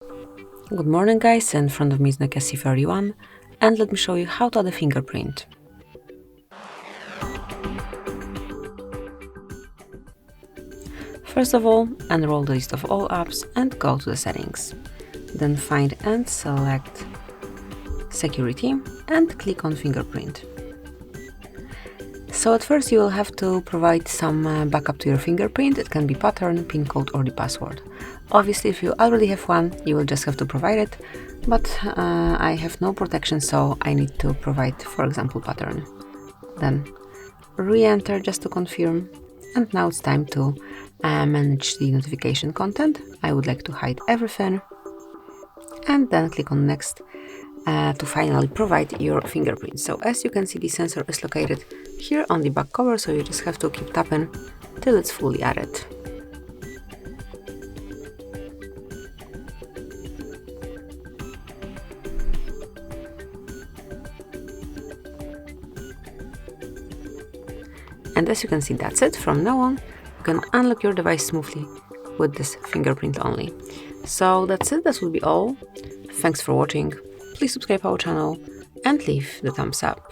Good morning guys, in front of me is NOKIA C31 and let me show you how to add a fingerprint. First of all, enroll the list of all apps and go to the settings. Then find and select security and click on fingerprint. So at first you will have to provide some backup to your fingerprint. It can be pattern, pin code or the password. Obviously if you already have one, you will just have to provide it, but I have no protection, so I need to provide, for example, pattern. Then re-enter just to confirm, and now it's time to manage the notification content. I would like to hide everything and then click on next to finally provide your fingerprint. So as you can see, the sensor is located here on the back cover, so you just have to keep tapping till it's fully added. And as you can see, that's it. From now on, you can unlock your device smoothly with this fingerprint only. So that's it, that will be all. Thanks for watching. Please subscribe our channel and leave the thumbs up.